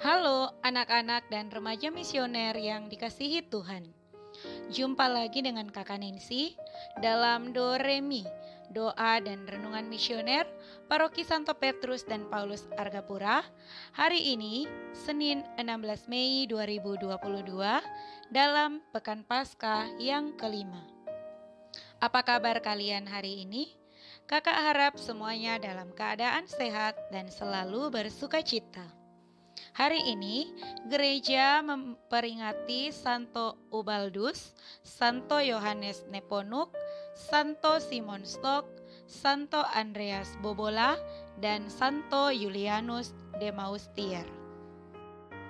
Halo anak-anak dan remaja misioner yang dikasihi Tuhan. Jumpa lagi dengan Kakak Nancy dalam Do Re Mi, doa dan renungan misioner Paroki Santo Petrus dan Paulus Argapura. Hari ini, Senin 16 Mei 2022, dalam Pekan Paskah yang kelima. Apa kabar kalian hari ini? Kakak harap semuanya dalam keadaan sehat dan selalu bersuka cita. Hari ini, gereja memperingati Santo Ubaldus, Santo Yohanes Neponuk, Santo Simon Stok, Santo Andreas Bobola, dan Santo Julianus de Maustier.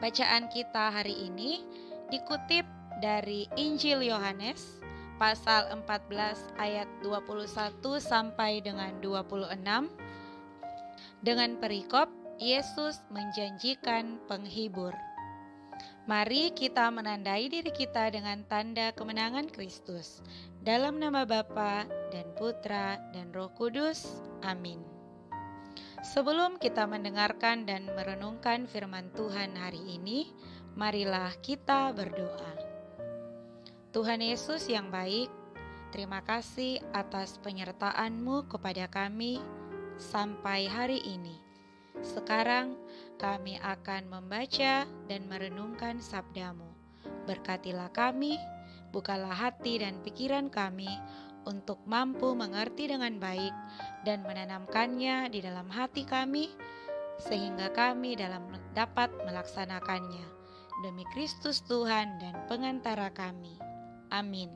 Bacaan kita hari ini dikutip dari Injil Yohanes, pasal 14 ayat 21 sampai dengan 26, dengan perikop Yesus menjanjikan penghibur. Mari kita menandai diri kita dengan tanda kemenangan Kristus. Dalam nama Bapa dan Putra dan Roh Kudus. Amin. Sebelum kita mendengarkan dan merenungkan firman Tuhan hari ini, marilah kita berdoa. Tuhan Yesus yang baik, terima kasih atas penyertaan-Mu kepada kami sampai hari ini. Sekarang kami akan membaca dan merenungkan sabda-Mu. Berkatilah kami, bukalah hati dan pikiran kami untuk mampu mengerti dengan baik dan menanamkannya di dalam hati kami, sehingga kami dapat melaksanakannya. Demi Kristus Tuhan dan pengantara kami. Amin.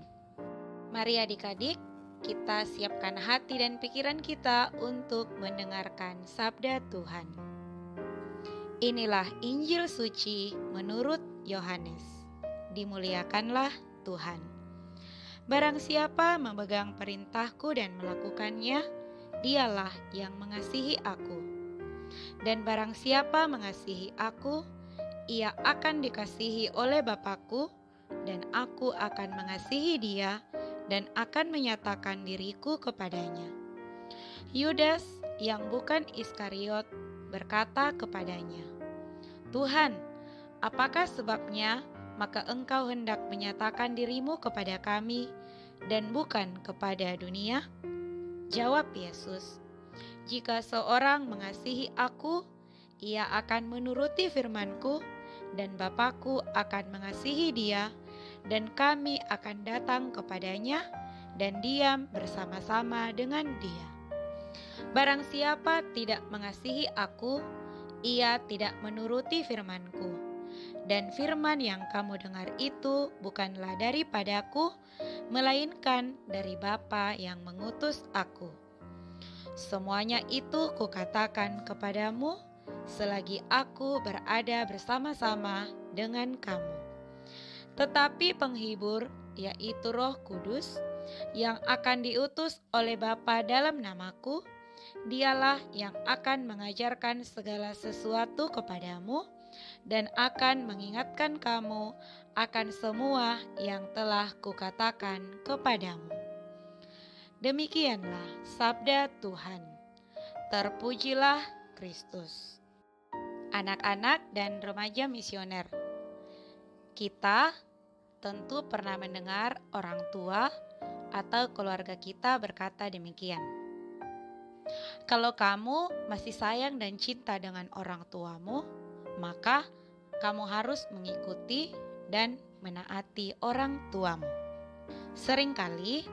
Mari adik-adik, kita siapkan hati dan pikiran kita untuk mendengarkan sabda Tuhan. Inilah Injil suci menurut Yohanes. Dimuliakanlah Tuhan. Barang siapa memegang perintahku dan melakukannya, dialah yang mengasihi aku. Dan barang siapa mengasihi aku, ia akan dikasihi oleh Bapa-Ku, dan aku akan mengasihi dia dan akan menyatakan diriku kepadanya. Yudas yang bukan Iskariot berkata kepadanya, Tuhan, apakah sebabnya maka engkau hendak menyatakan dirimu kepada kami dan bukan kepada dunia? Jawab Yesus, jika seorang mengasihi aku, ia akan menuruti firman-Ku, dan Bapa-Ku akan mengasihi dia, dan kami akan datang kepadanya dan diam bersama-sama dengan dia. Barang siapa tidak mengasihi aku, ia tidak menuruti firman-Ku. Dan firman yang kamu dengar itu bukanlah daripadaku, melainkan dari Bapa yang mengutus aku. Semuanya itu kukatakan kepadamu selagi aku berada bersama-sama dengan kamu. Tetapi penghibur, yaitu Roh Kudus, yang akan diutus oleh Bapa dalam namaku, dialah yang akan mengajarkan segala sesuatu kepadamu dan akan mengingatkan kamu akan semua yang telah kukatakan kepadamu. Demikianlah sabda Tuhan. Terpujilah Kristus. Anak-anak dan remaja misioner, kita tentu pernah mendengar orang tua atau keluarga kita berkata demikian. Kalau kamu masih sayang dan cinta dengan orang tuamu, maka kamu harus mengikuti dan menaati orang tuamu. Seringkali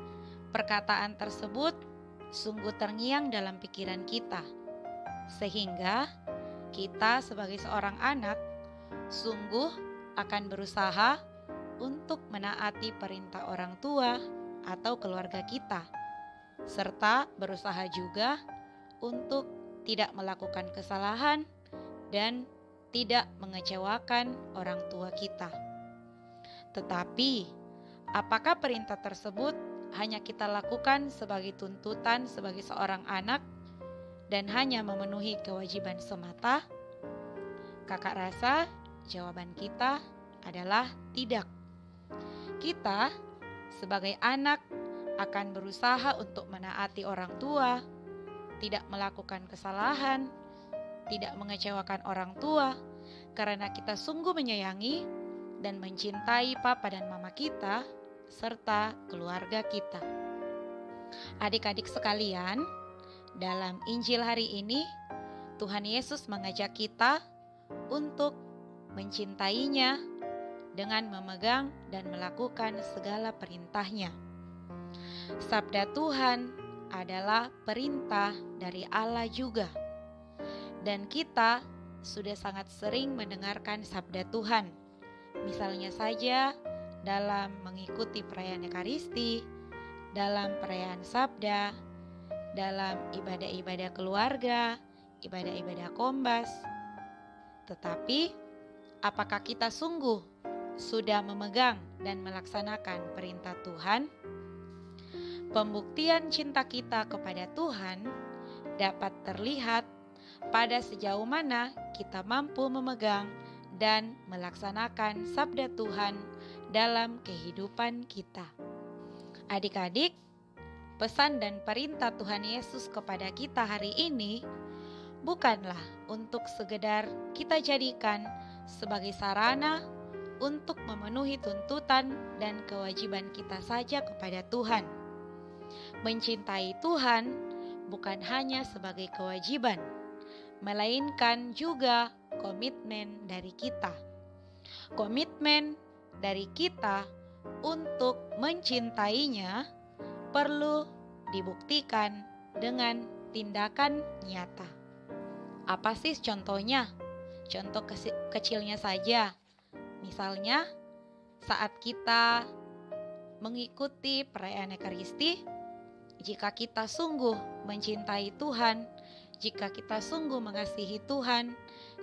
perkataan tersebut sungguh terngiang dalam pikiran kita, sehingga kita sebagai seorang anak sungguh akan berusaha untuk menaati perintah orang tua atau keluarga kita, serta berusaha juga untuk tidak melakukan kesalahan dan tidak mengecewakan orang tua kita. Tetapi, apakah perintah tersebut hanya kita lakukan sebagai tuntutan sebagai seorang anak dan hanya memenuhi kewajiban semata? Kakak rasa jawaban kita adalah tidak. Kita sebagai anak akan berusaha untuk menaati orang tua, tidak melakukan kesalahan, tidak mengecewakan orang tua, karena kita sungguh menyayangi dan mencintai papa dan mama kita serta keluarga kita. Adik-adik sekalian, dalam Injil hari ini Tuhan Yesus mengajak kita untuk mencintainya dengan memegang dan melakukan segala perintahnya. Sabda Tuhan adalah perintah dari Allah juga. Dan kita sudah sangat sering mendengarkan sabda Tuhan. Misalnya saja dalam mengikuti perayaan Ekaristi, dalam perayaan sabda, dalam ibadah-ibadah keluarga, ibadah-ibadah kombas. Tetapi, apakah kita sungguh sudah memegang dan melaksanakan perintah Tuhan? Pembuktian cinta kita kepada Tuhan dapat terlihat pada sejauh mana kita mampu memegang dan melaksanakan sabda Tuhan dalam kehidupan kita. Adik-adik, pesan dan perintah Tuhan Yesus kepada kita hari ini bukanlah untuk sekedar kita jadikan sebagai sarana untuk memenuhi tuntutan dan kewajiban kita saja kepada Tuhan. Mencintai Tuhan bukan hanya sebagai kewajiban, melainkan juga komitmen dari kita. Komitmen dari kita untuk mencintainya perlu dibuktikan dengan tindakan nyata. Apa sih contohnya? Contoh kecilnya saja. Misalnya saat kita mengikuti perayaan Ekaristi, jika kita sungguh mencintai Tuhan, jika kita sungguh mengasihi Tuhan,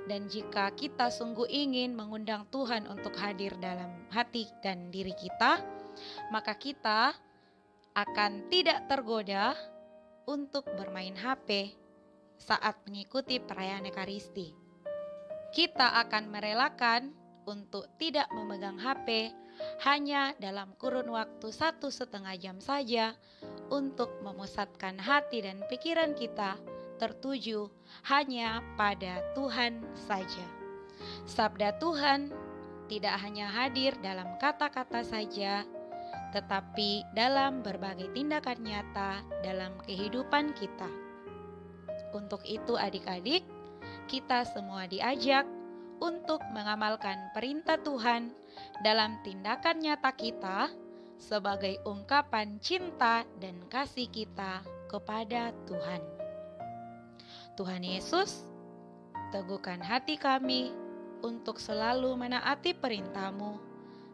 dan jika kita sungguh ingin mengundang Tuhan untuk hadir dalam hati dan diri kita, maka kita akan tidak tergoda untuk bermain HP saat mengikuti perayaan Ekaristi. Kita akan merelakan untuk tidak memegang HP hanya dalam kurun waktu 1,5 jam saja untuk memusatkan hati dan pikiran kita tertuju hanya pada Tuhan saja. Sabda Tuhan tidak hanya hadir dalam kata-kata saja, tetapi dalam berbagai tindakan nyata dalam kehidupan kita. Untuk itu adik-adik, kita semua diajak untuk mengamalkan perintah Tuhan dalam tindakan nyata kita sebagai ungkapan cinta dan kasih kita kepada Tuhan. Tuhan Yesus, teguhkan hati kami untuk selalu menaati perintah-Mu,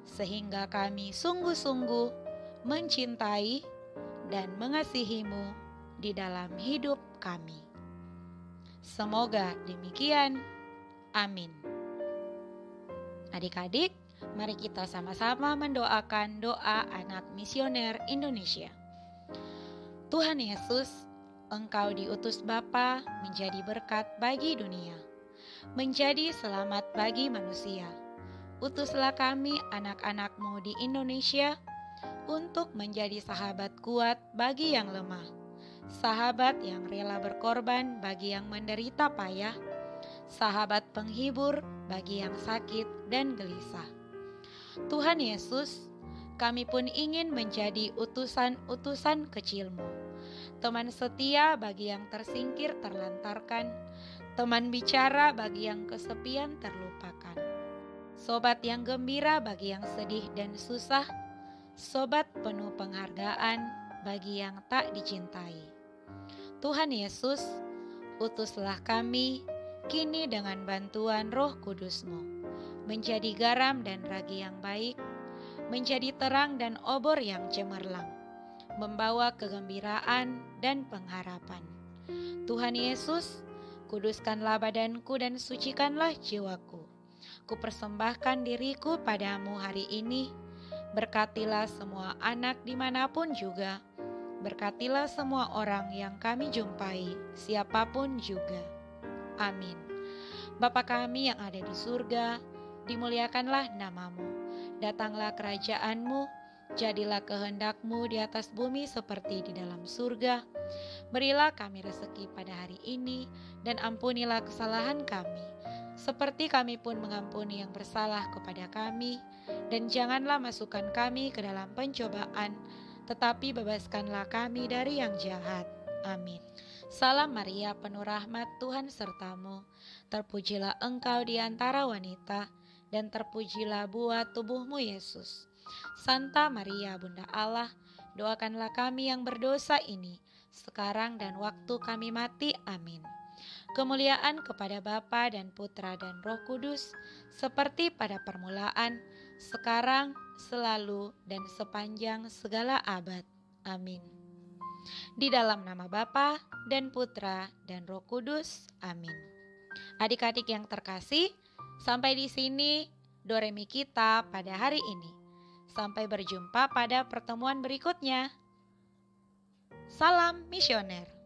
sehingga kami sungguh-sungguh mencintai dan mengasihi-Mu di dalam hidup kami. Semoga demikian. Amin. Adik-adik, mari kita sama-sama mendoakan doa anak misioner Indonesia. Tuhan Yesus, Engkau diutus Bapa menjadi berkat bagi dunia, menjadi selamat bagi manusia. Utuslah kami anak-anak-Mu di Indonesia untuk menjadi sahabat kuat bagi yang lemah, sahabat yang rela berkorban bagi yang menderita payah, sahabat penghibur bagi yang sakit dan gelisah. Tuhan Yesus, kami pun ingin menjadi utusan-utusan kecil-Mu, teman setia bagi yang tersingkir terlantarkan, teman bicara bagi yang kesepian terlupakan, sobat yang gembira bagi yang sedih dan susah, sobat penuh penghargaan bagi yang tak dicintai. Tuhan Yesus, utuslah kami kini dengan bantuan Roh Kudus-Mu, menjadi garam dan ragi yang baik, menjadi terang dan obor yang cemerlang, membawa kegembiraan dan pengharapan. Tuhan Yesus, kuduskanlah badanku dan sucikanlah jiwaku. Kupersembahkan diriku padamu hari ini. Berkatilah semua anak dimanapun juga. Berkatilah semua orang yang kami jumpai, siapapun juga. Amin. Bapa kami yang ada di surga, dimuliakanlah nama-Mu. Datanglah kerajaan-Mu, jadilah kehendak-Mu di atas bumi seperti di dalam surga. Berilah kami rezeki pada hari ini, dan ampunilah kesalahan kami, seperti kami pun mengampuni yang bersalah kepada kami, dan janganlah masukkan kami ke dalam pencobaan, tetapi bebaskanlah kami dari yang jahat. Amin. Salam Maria, penuh rahmat, Tuhan sertamu. Terpujilah engkau di antara wanita, dan terpujilah buah tubuhmu Yesus. Santa Maria, Bunda Allah, doakanlah kami yang berdosa ini, sekarang dan waktu kami mati. Amin. Kemuliaan kepada Bapa dan Putra dan Roh Kudus, seperti pada permulaan, sekarang, selalu, dan sepanjang segala abad. Amin. Di dalam nama Bapa dan Putra dan Roh Kudus. Amin. Adik-adik yang terkasih, sampai di sini Doremi kita pada hari ini. Sampai berjumpa pada pertemuan berikutnya. Salam misioner.